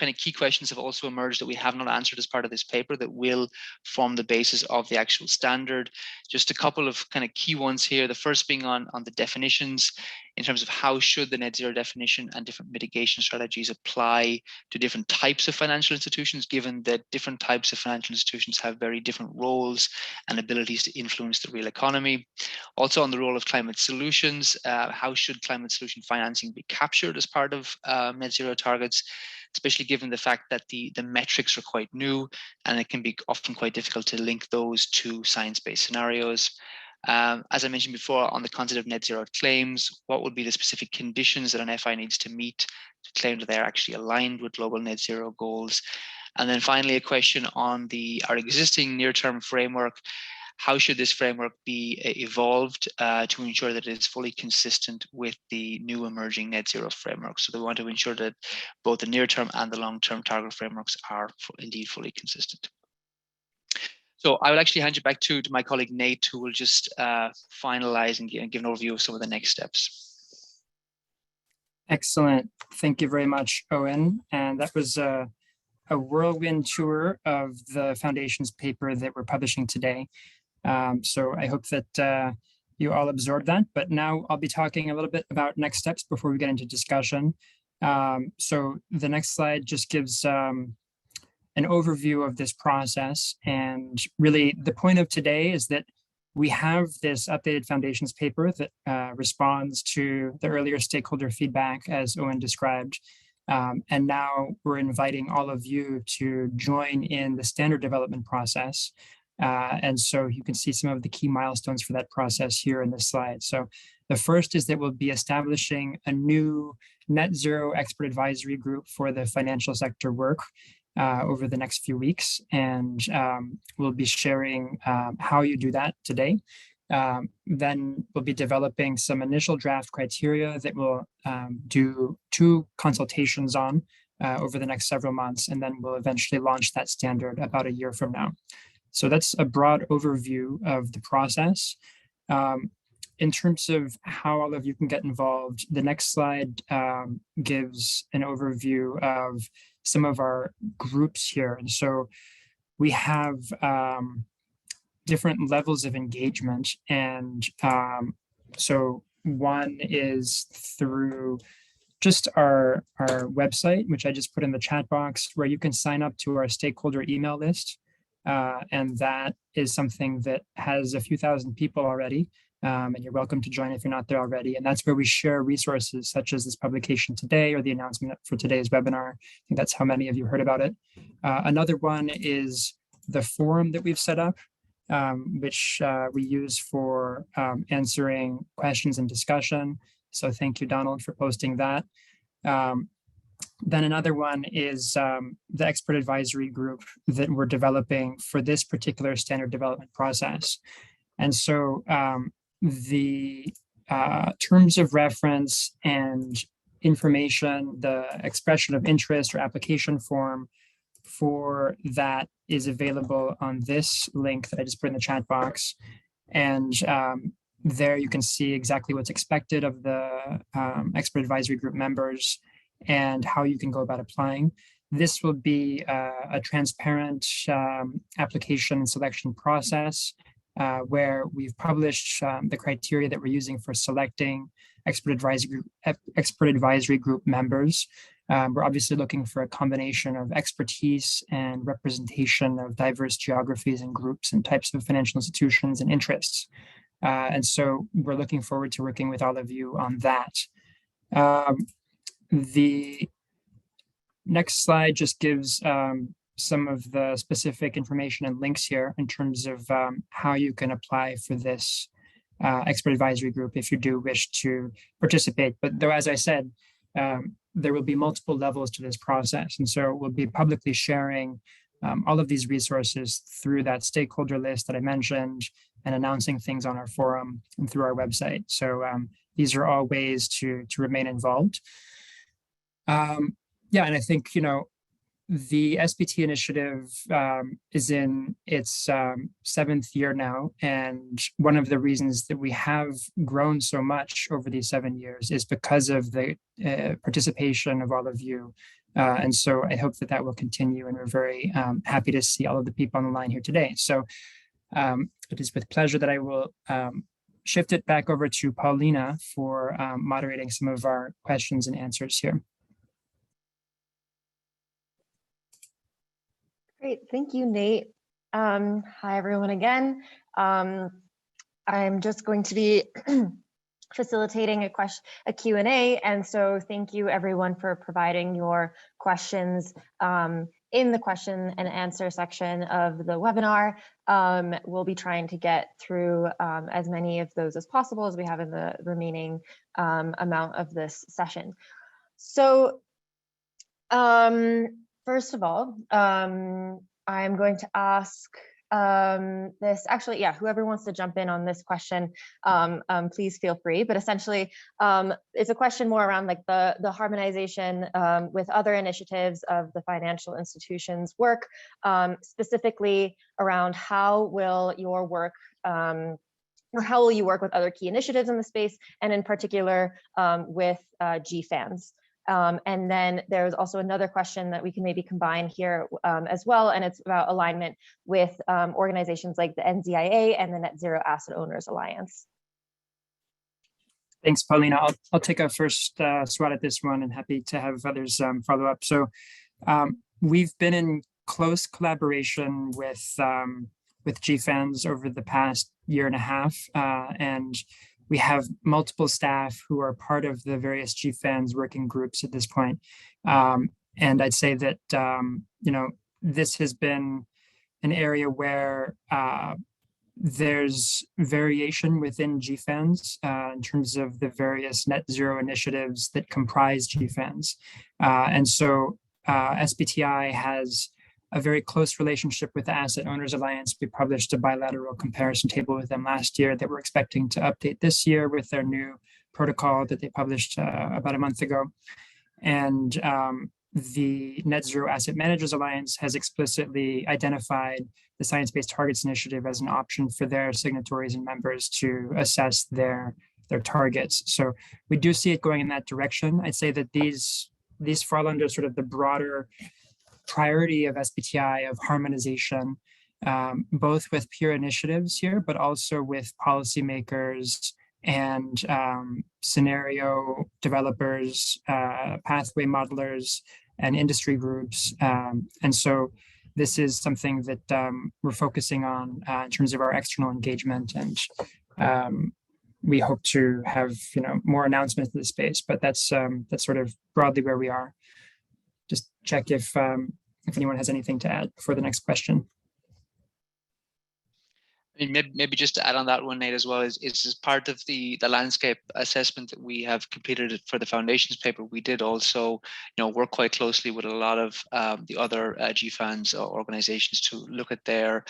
of key questions have also emerged that we have not answered as part of this paper that will form the basis of the actual standard. Just a couple of kind of key ones here. The first being on the definitions in terms of how should the net zero definition and different mitigation strategies apply to different types of financial institutions, given that different types of financial institutions have very different roles and abilities to influence the real economy. Also on the role of climate solutions, how should climate solution financing be captured as part of net zero targets, especially given the fact that the metrics are quite new and it can be often quite difficult to link those to science-based scenarios. As I mentioned before, on the concept of net zero claims, what would be the specific conditions that an FI needs to meet to claim that they're actually aligned with global net zero goals? And then finally, a question on our existing near-term framework. How should this framework be evolved to ensure that it is fully consistent with the new emerging net zero framework? So we want to ensure that both the near-term and the long-term target frameworks are indeed fully consistent. So I will actually hand you back to my colleague Nate, who will just finalize and give an overview of some of the next steps. Excellent. Thank you very much, Owen. And that was a whirlwind tour of the Foundation's paper that we're publishing today. So I hope that you all absorbed that. But now I'll be talking a little bit about next steps before we get into discussion. So the next slide just gives an overview of this process. And really the point of today is that we have this updated Foundation's paper that responds to the earlier stakeholder feedback, as Owen described. And now we're inviting all of you to join in the standard development process. And so you can see some of the key milestones for that process here in this slide. So the first is that we'll be establishing a new net zero expert advisory group for the financial sector work over the next few weeks. And we'll be sharing how you do that today. Then we'll be developing some initial draft criteria that we'll do 2 consultations on over the next several months, and then we'll eventually launch that standard about a year from now. So that's a broad overview of the process. In terms of how all of you can get involved, the next slide gives an overview of some of our groups here. And so we have different levels of engagement. And so one is through just our website, which I just put in the chat box, where you can sign up to our stakeholder email list. And that is something that has a few thousand people already. And you're welcome to join if you're not there already. And that's where we share resources such as this publication today or the announcement for today's webinar. I think that's how many of you heard about it. Another one is the forum that we've set up, which we use for answering questions and discussion. So thank you, Donald, for posting that. Then another one is the expert advisory group that we're developing for this particular standard development process. And so the terms of reference and information, the expression of interest or application form for that is available on this link that I just put in the chat box. And there you can see exactly what's expected of the expert advisory group members and how you can go about applying. This will be a transparent application and selection process where we've published the criteria that we're using for selecting expert advisory group members. We're obviously looking for a combination of expertise and representation of diverse geographies and groups and types of financial institutions and interests. And so we're looking forward to working with all of you on that. The next slide just gives some of the specific information and links here in terms of how you can apply for this expert advisory group if you do wish to participate. But though, as I said, there will be multiple levels to this process. And so we'll be publicly sharing all of these resources through that stakeholder list that I mentioned and announcing things on our forum and through our website. So these are all ways to remain involved. Yeah, and I think, the SBT initiative is in its 7th year now. And one of the reasons that we have grown so much over these 7 years is because of the participation of all of you. And so I hope that will continue. And we're very happy to see all of the people on the line here today. So it is with pleasure that I will shift it back over to Paulina for moderating some of our questions and answers here. Great, thank you, Nate. Hi, everyone again. I'm just going to be facilitating a Q&A, and so thank you everyone for providing your questions in the question and answer section of the webinar. We'll be trying to get through as many of those as possible as we have in the remaining amount of this session. So first of all, I'm going to ask this, actually, yeah, whoever wants to jump in on this question, please feel free. But essentially, it's a question more around like the harmonization with other initiatives of the financial institutions work, specifically around how will your work or how will you work with other key initiatives in the space, and in particular with GFANZ. And then there's also another question that we can maybe combine here as well, and it's about alignment with organizations like the NZIA and the Net Zero Asset Owners Alliance. Thanks, Paulina. I'll take a first swat at this one and happy to have others follow up. So we've been in close collaboration with GFANZ over the past year and a half, and we have multiple staff who are part of the various GFANZ working groups at this point. And I'd say that, this has been an area where there's variation within GFANZ in terms of the various net zero initiatives that comprise GFANZ. And so SBTi has a very close relationship with the Asset Owners Alliance. We published a bilateral comparison table with them last year that we're expecting to update this year with their new protocol that they published about a month ago. And the Net Zero Asset Managers Alliance has explicitly identified the Science Based Targets Initiative as an option for their signatories and members to assess their targets. So we do see it going in that direction. I'd say that these fall under sort of the broader priority of SBTi of harmonization, both with peer initiatives here, but also with policymakers and scenario developers, pathway modelers, and industry groups. And so this is something that we're focusing on in terms of our external engagement, and we hope to have more announcements in the space. But that's sort of broadly where we are. Just check if anyone has anything to add for the next question. I mean, maybe just to add on that one, Nate, as well, is as part of the landscape assessment that we have completed for the foundations paper. We did also, work quite closely with a lot of the other GFANZ organizations to look at their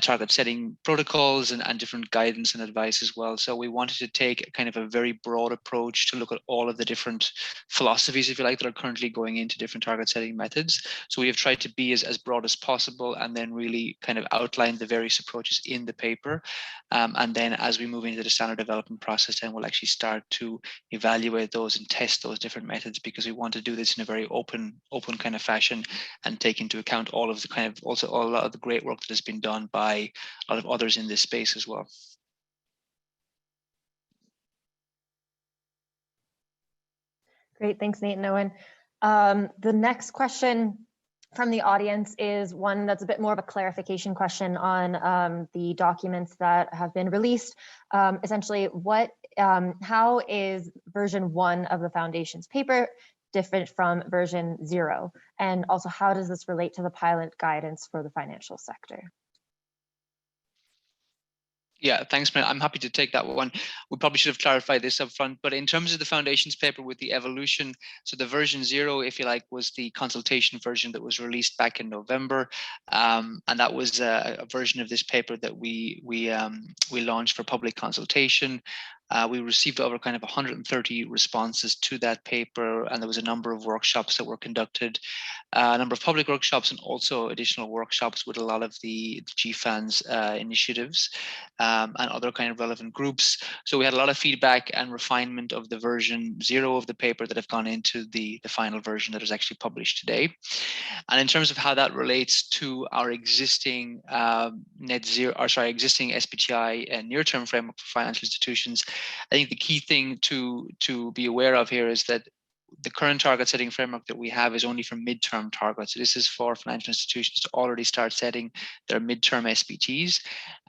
target setting protocols and different guidance and advice as well. So we wanted to take a kind of a very broad approach to look at all of the different philosophies, if you like, that are currently going into different target setting methods. So we have tried to be as broad as possible, and then really kind of outline the various approaches in the paper. And then as we move into the standard development process, then we'll actually start to evaluate those and test those different methods, because we want to do this in a very open kind of fashion and take into account all of the kind of also a lot of the great work that has been done by a lot of others in this space as well. Great, thanks, Nate and Owen. The next question from the audience is one that's a bit more of a clarification question on the documents that have been released. Essentially, how is version 1 of the Foundation's paper different from version 0? And also, how does this relate to the pilot guidance for the financial sector? Yeah, thanks, man. I'm happy to take that one. We probably should have clarified this up front, but in terms of the foundations paper with the evolution, so the version 0, if you like, was the consultation version that was released back in November. And that was a version of this paper that we launched for public consultation. We received over kind of 130 responses to that paper, and there was a number of workshops that were conducted, a number of public workshops, and also additional workshops with a lot of the GFANZ initiatives and other kind of relevant groups. So we had a lot of feedback and refinement of the version 0 of the paper that have gone into the final version that is actually published today. And in terms of how that relates to our existing existing SBTi and near-term framework for financial institutions, I think the key thing to be aware of here is that the current target setting framework that we have is only for midterm targets. So this is for financial institutions to already start setting their midterm SBTs.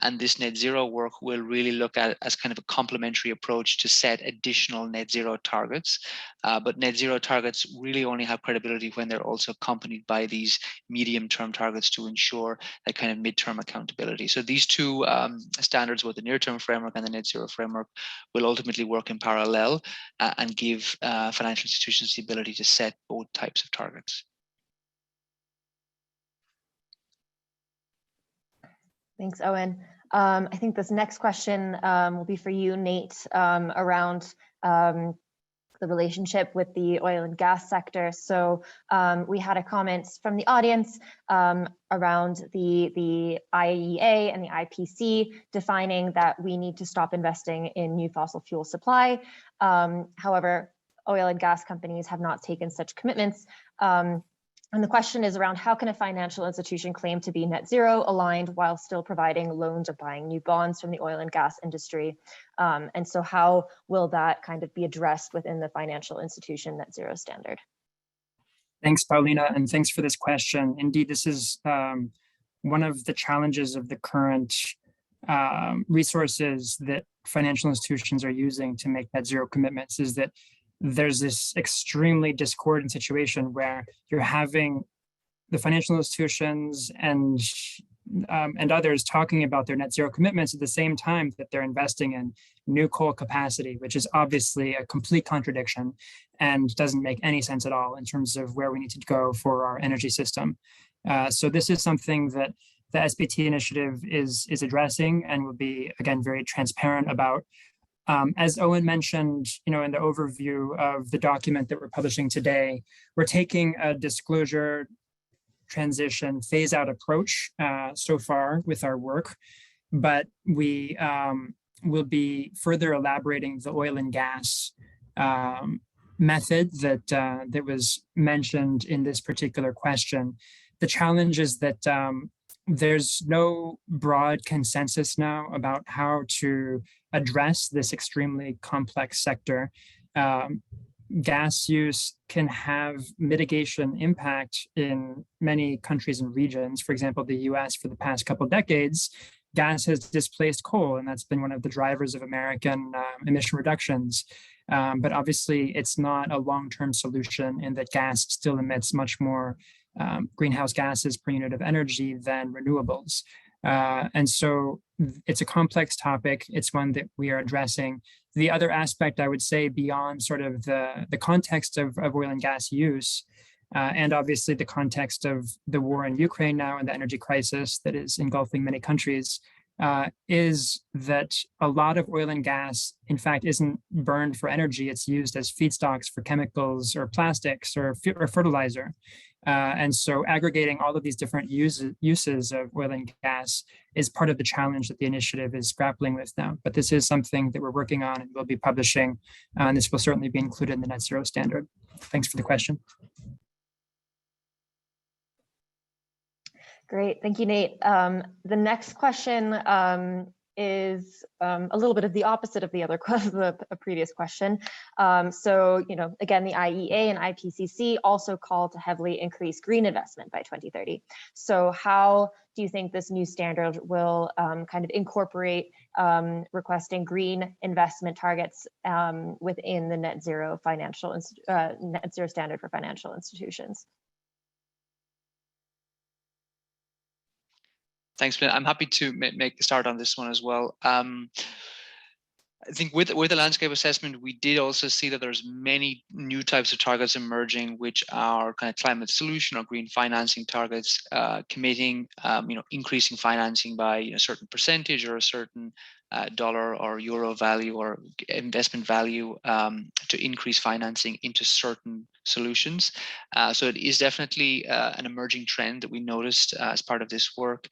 And this net zero work will really look at it as kind of a complementary approach to set additional net zero targets. But net zero targets really only have credibility when they're also accompanied by these medium term targets to ensure that kind of midterm accountability. So these two standards, both the near term framework and the net zero framework, will ultimately work in parallel and give financial institutions the ability to set both types of targets. Thanks, Owen. I think this next question will be for you, Nate, around the relationship with the oil and gas sector. So we had a comment from the audience around the IEA and the Ipcc defining that we need to stop investing in new fossil fuel supply. However, oil and gas companies have not taken such commitments. And the question is around how can a financial institution claim to be net zero aligned while still providing loans or buying new bonds from the oil and gas industry? And so how will that kind of be addressed within the financial institution net zero standard? Thanks, Paulina, and thanks for this question. Indeed, this is one of the challenges of the current resources that financial institutions are using to make net zero commitments, is that there's this extremely discordant situation where you're having the financial institutions and others talking about their net zero commitments at the same time that they're investing in new coal capacity, which is obviously a complete contradiction and doesn't make any sense at all in terms of where we need to go for our energy system. So this is something that the SBT initiative is addressing and will be, again, very transparent about. As Owen mentioned, in the overview of the document that we're publishing today, we're taking a disclosure transition phase out approach so far with our work, but we will be further elaborating the oil and gas method that was mentioned in this particular question. The challenge is that there's no broad consensus now about how to address this extremely complex sector. Gas use can have mitigation impact in many countries and regions. For example, the US, for the past couple of decades, gas has displaced coal, and that's been one of the drivers of American emission reductions. But obviously, it's not a long-term solution in that gas still emits much more greenhouse gases per unit of energy than renewables. And so it's a complex topic. It's one that we are addressing. The other aspect, I would say, beyond sort of the context of oil and gas use, and obviously the context of the war in Ukraine now and the energy crisis that is engulfing many countries, is that a lot of oil and gas, in fact, isn't burned for energy. It's used as feedstocks for chemicals or plastics or fertilizer. And so aggregating all of these different uses of oil and gas is part of the challenge that the initiative is grappling with now. But this is something that we're working on and we'll be publishing, and this will certainly be included in the Net Zero Standard. Thanks for the question. Great, thank you, Nate. The next question is a little bit of the opposite of the previous question. So, again, the IEA and Ipcc also call to heavily increase green investment by 2030. So how do you think this new standard will kind of incorporate requesting green investment targets within the Net Zero Standard for financial institutions? Thanks, Ben. I'm happy to make the start on this one as well. I think with the landscape assessment, we did also see that there's many new types of targets emerging, which are kind of climate solution or green financing targets, committing, increasing financing by a certain percentage or a certain dollar or euro value or investment value to increase financing into certain solutions. So it is definitely an emerging trend that we noticed as part of this work.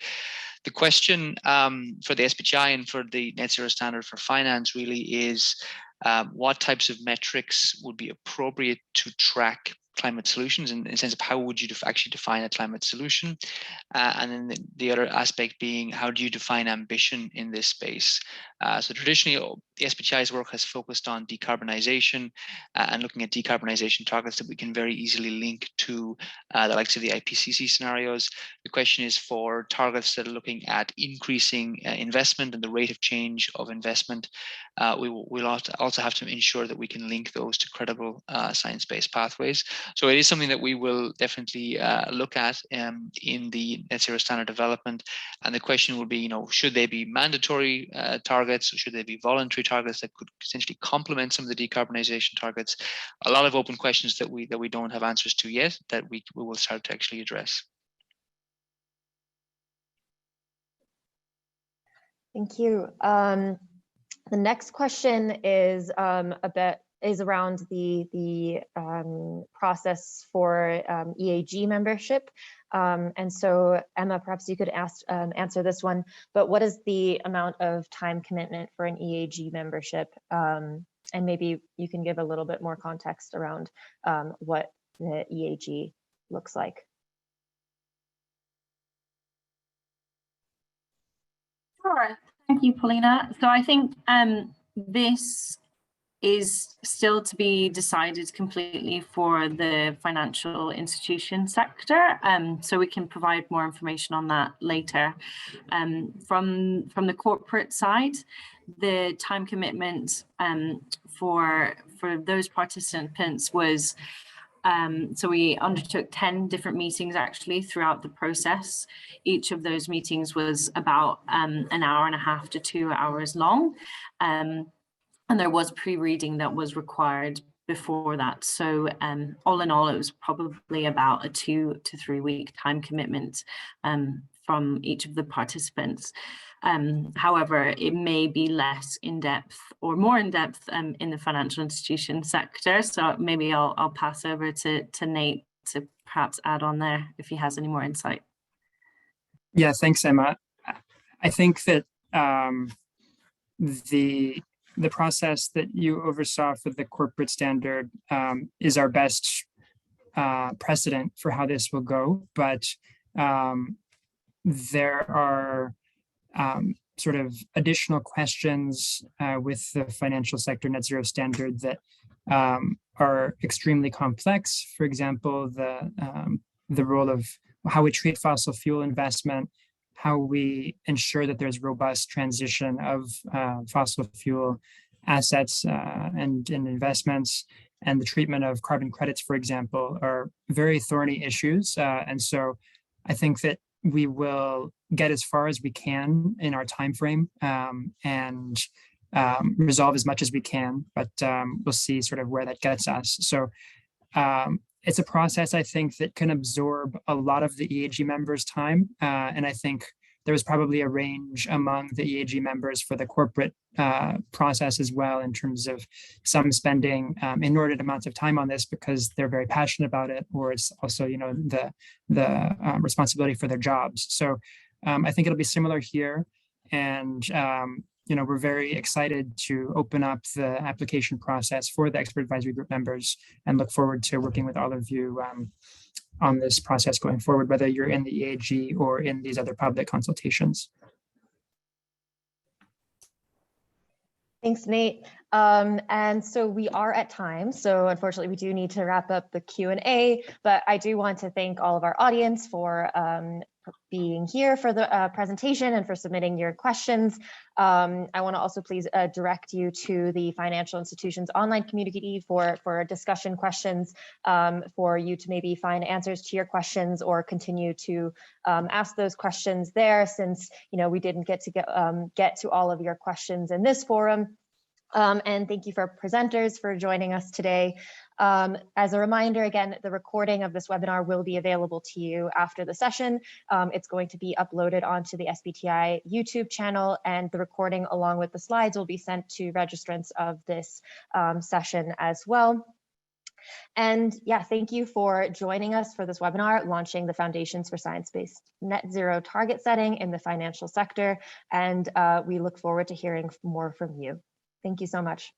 The question for the SBTi and for the Net Zero Standard for Finance really is what types of metrics would be appropriate to track climate solutions in the sense of how would you actually define a climate solution? And then the other aspect being, how do you define ambition in this space? So traditionally, the SBTi's work has focused on decarbonization and looking at decarbonization targets that we can very easily link to the likes of the Ipcc scenarios. The question is for targets that are looking at increasing investment and the rate of change of investment. We'll also have to ensure that we can link those to credible science-based pathways. So it is something that we will definitely look at in the Net Zero Standard development. And the question will be, should they be mandatory targets, or should they be voluntary targets that could essentially complement some of the decarbonization targets? A lot of open questions that we don't have answers to yet, that we will start to actually address. Thank you. The next question is around the process for EAG membership. And so, Emma, perhaps you could answer this one, but what is the amount of time commitment for an EAG membership? And maybe you can give a little bit more context around what the EAG looks like. Sure. Thank you, Paulina. So I think this is still to be decided completely for the financial institution sector. So we can provide more information on that later. From the corporate side, the time commitment for those participants was, so we undertook 10 different meetings actually throughout the process. Each of those meetings was about an hour and a half to 2 hours long. And there was pre-reading that was required before that. So all in all, it was probably about a 2 to 3 week time commitment from each of the participants. However, it may be less in-depth or more in-depth in the financial institution sector. So maybe I'll pass over to Nate to perhaps add on there if he has any more insight. Yeah, thanks, Emma. I think that the process that you oversaw for the corporate standard is our best precedent for how this will go, but there are sort of additional questions with the financial sector net zero standard that are extremely complex. For example, the role of how we treat fossil fuel investment, how we ensure that there's robust transition of fossil fuel assets and investments, and the treatment of carbon credits, for example, are very thorny issues. And so I think that we will get as far as we can in our time frame and resolve as much as we can, but we'll see sort of where that gets us. So it's a process, I think, that can absorb a lot of the EAG members' time. And I think there was probably a range among the EAG members for the corporate process as well, in terms of some spending inordinate amounts of time on this because they're very passionate about it, or it's also, you know, the responsibility for their jobs. So I think it'll be similar here. And you know, we're very excited to open up the application process for the expert advisory group members and look forward to working with all of you on this process going forward, whether you're in the EAG or in these other public consultations. Thanks, Nate. And so we are at time. So unfortunately, we do need to wrap up the Q&A, but I do want to thank all of our audience for being here for the presentation and for submitting your questions. I want to also please direct you to the financial institutions online community for discussion questions, for you to maybe find answers to your questions or continue to ask those questions there, since, you know, we didn't get to all of your questions in this forum. And thank you for presenters for joining us today. As a reminder, again, the recording of this webinar will be available to you after the session. It's going to be uploaded onto the SBTi YouTube channel, and the recording along with the slides will be sent to registrants of this session as well. And yeah, thank you for joining us for this webinar, launching the Foundations for Science-Based Net Zero Target Setting in the Financial Sector. And we look forward to hearing more from you. Thank you so much.